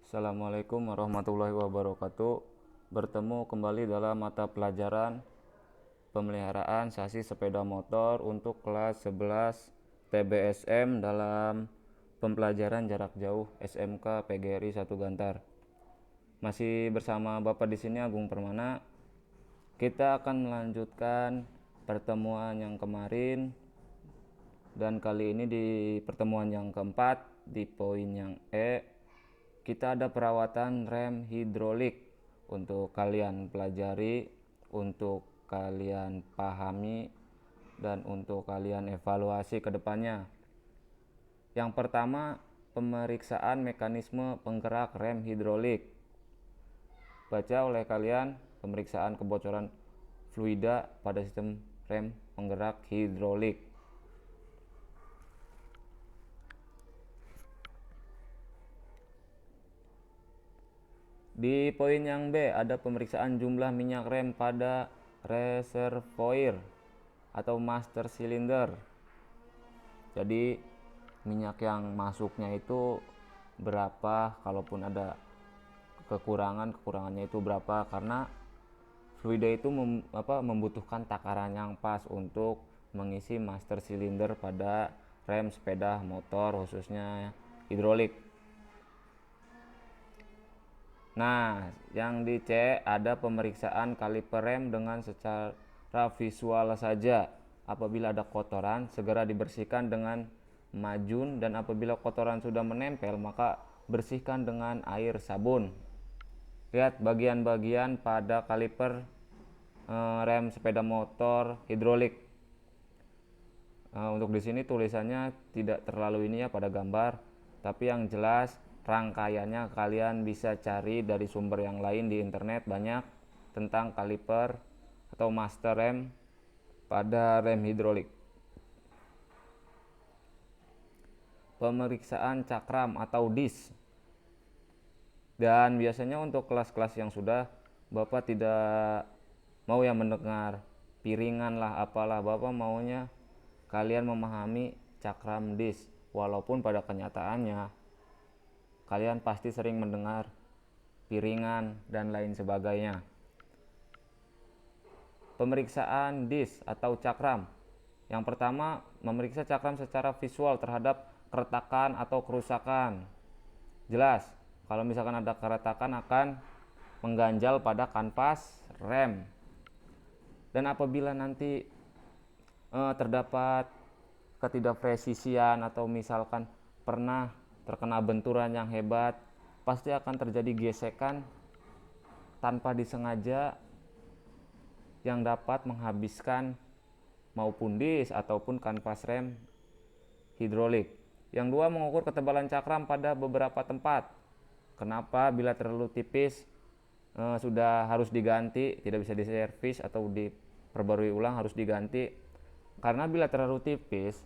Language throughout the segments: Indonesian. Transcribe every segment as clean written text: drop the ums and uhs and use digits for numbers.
Assalamualaikum warahmatullahi wabarakatuh. Bertemu kembali dalam mata pelajaran pemeliharaan sasis sepeda motor untuk kelas 11 TBSM dalam pembelajaran jarak jauh SMK PGRI 1 Gantar. Masih bersama Bapak di sini Agung Permana. Kita akan melanjutkan pertemuan yang kemarin dan kali ini di pertemuan yang keempat di poin yang kita ada perawatan rem hidrolik untuk kalian pelajari, untuk kalian pahami, dan untuk kalian evaluasi ke depannya. Yang pertama, pemeriksaan mekanisme penggerak rem hidrolik. Baca oleh kalian pemeriksaan kebocoran fluida pada sistem rem penggerak hidrolik. Di poin yang B ada pemeriksaan jumlah minyak rem pada reservoir atau master cylinder. Jadi minyak yang masuknya itu berapa, kalaupun ada kekurangannya itu berapa, karena fluida itu membutuhkan takaran yang pas untuk mengisi master cylinder pada rem sepeda motor khususnya hidrolik. Nah, yang di C ada pemeriksaan kaliper rem dengan secara visual saja. Apabila ada kotoran, segera dibersihkan dengan majun, dan apabila kotoran sudah menempel, maka bersihkan dengan air sabun. Lihat bagian-bagian pada kaliper rem sepeda motor hidrolik. Untuk di sini tulisannya tidak terlalu ini ya pada gambar, tapi yang jelas rangkaiannya kalian bisa cari dari sumber yang lain di internet, banyak tentang kaliper atau master rem pada rem hidrolik. Pemeriksaan cakram atau dis. Dan biasanya untuk kelas-kelas yang sudah, Bapak tidak mau yang mendengar piringan lah apalah, Bapak maunya kalian memahami cakram dis, walaupun pada kenyataannya kalian pasti sering mendengar piringan dan lain sebagainya. Pemeriksaan dis atau cakram. Yang pertama, memeriksa cakram secara visual terhadap keretakan atau kerusakan. Jelas, kalau misalkan ada keretakan akan mengganjal pada kanvas rem. Dan apabila nanti terdapat ketidakpresisian atau misalkan pernah terkena benturan yang hebat, pasti akan terjadi gesekan tanpa disengaja yang dapat menghabiskan maupun dis ataupun kanvas rem hidrolik. Yang dua, mengukur ketebalan cakram pada beberapa tempat. Kenapa? Bila terlalu tipis sudah harus diganti, tidak bisa diservis atau diperbarui ulang, harus diganti. Karena bila terlalu tipis,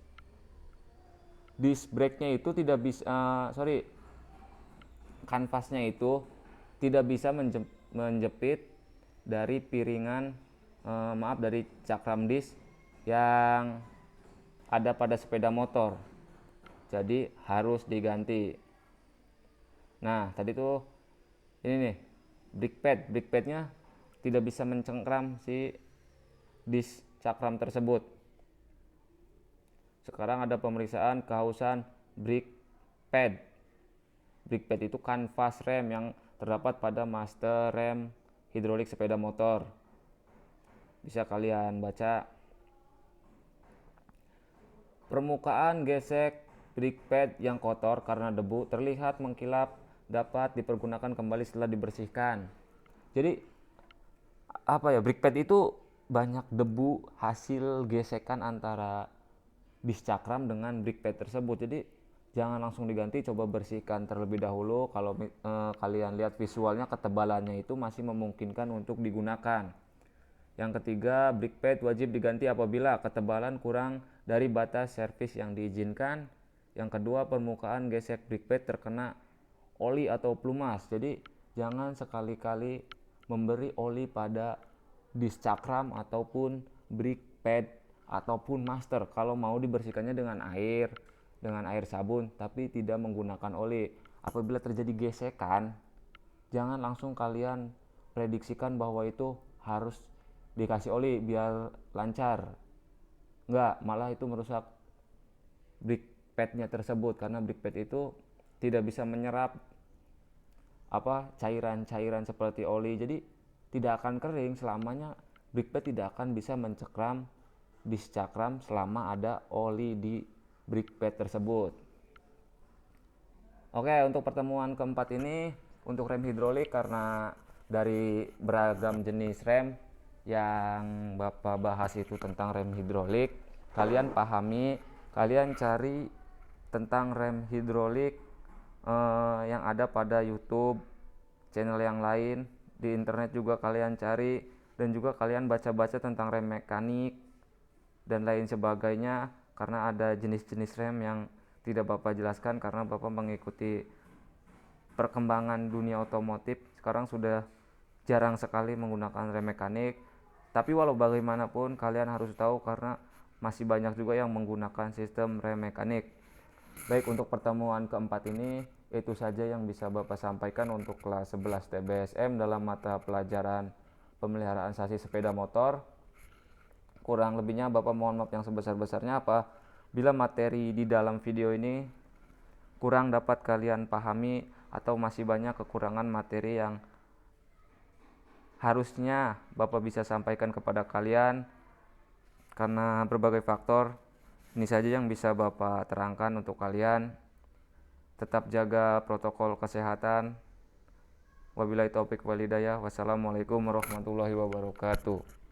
disc brake-nya itu tidak bisa kanvasnya itu tidak bisa menjepit dari piringan dari cakram disc yang ada pada sepeda motor. Jadi harus diganti. Nah, tadi tuh ini nih, brake pad-nya tidak bisa mencengkram si disc cakram tersebut. Sekarang ada pemeriksaan kehausan brake pad. Brake pad itu kanvas rem yang terdapat pada master rem hidrolik sepeda motor. Bisa kalian baca. Permukaan gesek brake pad yang kotor karena debu terlihat mengkilap, dapat dipergunakan kembali setelah dibersihkan. Jadi brake pad itu banyak debu hasil gesekan antara disc cakram dengan brake pad tersebut. Jadi jangan langsung diganti, coba bersihkan terlebih dahulu. Kalau kalian lihat visualnya, ketebalannya itu masih memungkinkan untuk digunakan. Yang ketiga, brake pad wajib diganti apabila ketebalan kurang dari batas servis yang diizinkan. Yang kedua, permukaan gesek brake pad terkena oli atau plumas. Jadi jangan sekali-kali memberi oli pada disc cakram ataupun brake pad ataupun master. Kalau mau dibersihkannya dengan air sabun, tapi tidak menggunakan oli. apabila terjadi gesekan, jangan langsung kalian prediksikan bahwa itu harus dikasih oli biar lancar. Enggak, malah itu merusak brick padnya tersebut, karena brick pad itu tidak bisa menyerap cairan-cairan seperti oli, jadi tidak akan kering selamanya. Brick pad tidak akan bisa mencekram discakram selama ada oli di brick pad tersebut. Oke, untuk pertemuan keempat ini untuk rem hidrolik, karena dari beragam jenis rem yang Bapak bahas itu tentang rem hidrolik, kalian pahami, kalian cari tentang rem hidrolik yang ada pada YouTube, channel yang lain, di internet juga kalian cari, dan juga kalian baca-baca tentang rem mekanik dan lain sebagainya, karena ada jenis-jenis rem yang tidak Bapak jelaskan karena Bapak mengikuti perkembangan dunia otomotif. Sekarang sudah jarang sekali menggunakan rem mekanik, tapi walau bagaimanapun kalian harus tahu karena masih banyak juga yang menggunakan sistem rem mekanik. Baik, untuk pertemuan keempat ini itu saja yang bisa Bapak sampaikan untuk kelas 11 TBSM dalam mata pelajaran pemeliharaan sasis sepeda motor. Kurang lebihnya Bapak mohon maaf yang sebesar-besarnya bila materi di dalam video ini kurang dapat kalian pahami atau masih banyak kekurangan materi yang harusnya Bapak bisa sampaikan kepada kalian. Karena berbagai faktor, ini saja yang bisa Bapak terangkan untuk kalian. Tetap jaga protokol kesehatan. Wabillahi taufik wal hidayah. Wassalamualaikum warahmatullahi wabarakatuh.